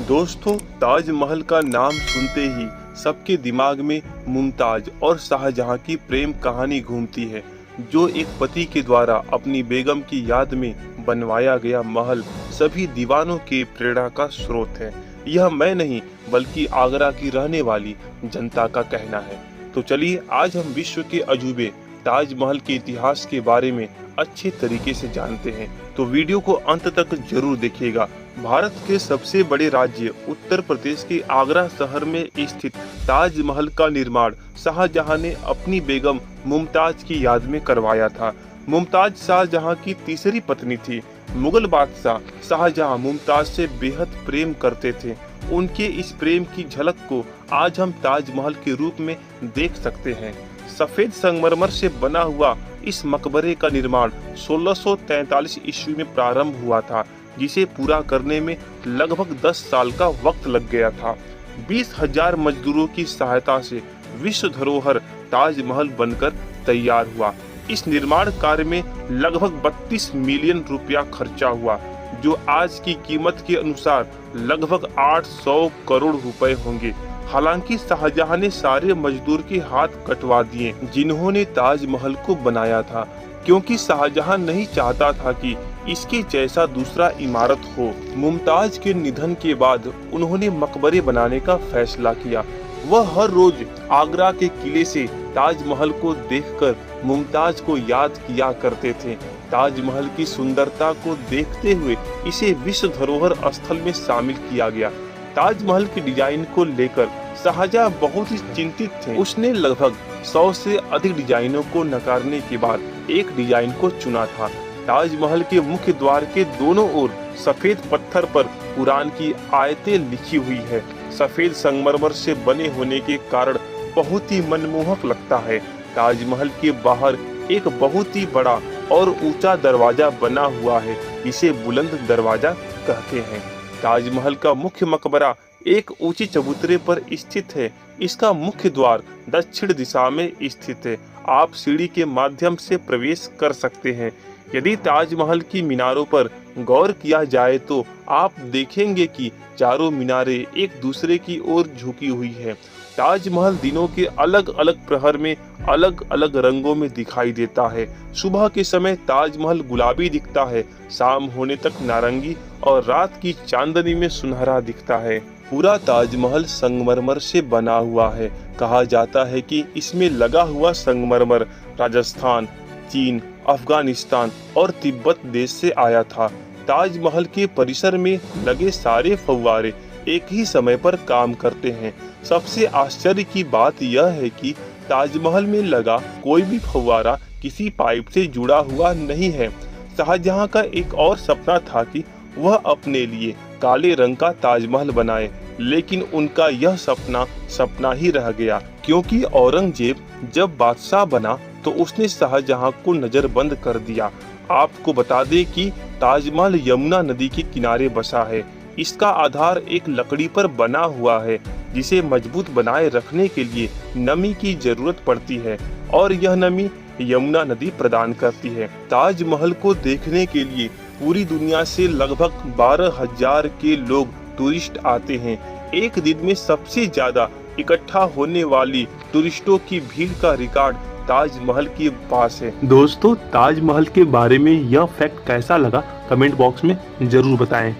दोस्तों, ताजमहल का नाम सुनते ही सबके दिमाग में मुमताज और शाहजहां की प्रेम कहानी घूमती है, जो एक पति के द्वारा अपनी बेगम की याद में बनवाया गया महल सभी दीवानों के प्रेरणा का स्रोत है। यह मैं नहीं बल्कि आगरा की रहने वाली जनता का कहना है। तो चलिए आज हम विश्व के अजूबे ताजमहल के इतिहास के बारे में अच्छे तरीके से जानते हैं, तो वीडियो को अंत तक जरूर देखिएगा। भारत के सबसे बड़े राज्य उत्तर प्रदेश के आगरा शहर में स्थित ताजमहल का निर्माण शाहजहां ने अपनी बेगम मुमताज की याद में करवाया था। मुमताज शाहजहां की तीसरी पत्नी थी। मुगल बादशाह शाहजहां मुमताज से बेहद प्रेम करते थे। उनके इस प्रेम की झलक को आज हम ताजमहल के रूप में देख सकते हैं। सफेद संगमरमर से बना हुआ इस मकबरे का निर्माण 1643 ईस्वी में प्रारंभ हुआ था, जिसे पूरा करने में लगभग 10 साल का वक्त लग गया था। 20,000 मजदूरों की सहायता से विश्व धरोहर ताजमहल बनकर तैयार हुआ। इस निर्माण कार्य में लगभग 32 मिलियन रुपया खर्चा हुआ, जो आज की कीमत के अनुसार लगभग 800 करोड़ रुपए होंगे। हालांकि शाहजहां ने सारे मजदूर के हाथ कटवा दिए जिन्होंने ताजमहल को बनाया था, क्योंकि शाहजहां नहीं चाहता था कि इसके जैसा दूसरा इमारत हो। मुमताज के निधन के बाद उन्होंने मकबरे बनाने का फैसला किया। वह हर रोज आगरा के किले से ताजमहल को देखकर मुमताज को याद किया करते थे। ताजमहल की सुंदरता को देखते हुए इसे विश्व धरोहर स्थल में शामिल किया गया। ताजमहल की डिजाइन को लेकर शाहजहां बहुत ही चिंतित थे। उसने लगभग 100 से अधिक डिजाइनों को नकारने के बाद एक डिजाइन को चुना था। ताजमहल के मुख्य द्वार के दोनों ओर सफेद पत्थर पर कुरान की आयतें लिखी हुई है। सफेद संगमरमर से बने होने के कारण बहुत ही मनमोहक लगता है। ताजमहल के बाहर एक बहुत ही बड़ा और ऊंचा दरवाजा बना हुआ है, इसे बुलंद दरवाजा कहते हैं। ताजमहल का मुख्य मकबरा एक ऊंची चबूतरे पर स्थित है। इसका मुख्य द्वार दक्षिण दिशा में स्थित है। आप सीढ़ी के माध्यम से प्रवेश कर सकते हैं। यदि ताजमहल की मीनारों पर गौर किया जाए तो आप देखेंगे कि चारों मीनारें एक दूसरे की ओर झुकी हुई है। ताजमहल दिनों के अलग अलग प्रहर में अलग अलग रंगों में दिखाई देता है। सुबह के समय ताजमहल गुलाबी दिखता है, शाम होने तक नारंगी और रात की चांदनी में सुनहरा दिखता है। पूरा ताजमहल संगमरमर से बना हुआ है। कहा जाता है कि इसमें लगा हुआ संगमरमर राजस्थान, चीन, अफगानिस्तान और तिब्बत देश से आया था। ताजमहल के परिसर में लगे सारे फव्वारे एक ही समय पर काम करते हैं। सबसे आश्चर्य की बात यह है कि ताजमहल में लगा कोई भी फव्वारा किसी पाइप से जुड़ा हुआ नहीं है। शाहजहां का एक और सपना था कि वह अपने लिए काले रंग का ताजमहल बनाए, लेकिन उनका यह सपना ही रह गया, क्योंकि औरंगजेब जब बादशाह बना तो उसने शाहजहां को नजरबंद कर दिया। आपको बता दें कि ताजमहल यमुना नदी के किनारे बसा है। इसका आधार एक लकड़ी पर बना हुआ है, जिसे मजबूत बनाए रखने के लिए नमी की जरूरत पड़ती है, और यह नमी यमुना नदी प्रदान करती है। ताजमहल को देखने के लिए पूरी दुनिया से लगभग 12,000 के लोग टूरिस्ट आते हैं। एक दिन में सबसे ज्यादा इकट्ठा होने वाली टूरिस्टों की भीड़ का रिकॉर्ड ताजमहल के पास है। दोस्तों, ताजमहल के बारे में यह फैक्ट कैसा लगा कमेंट बॉक्स में जरूर बताएं।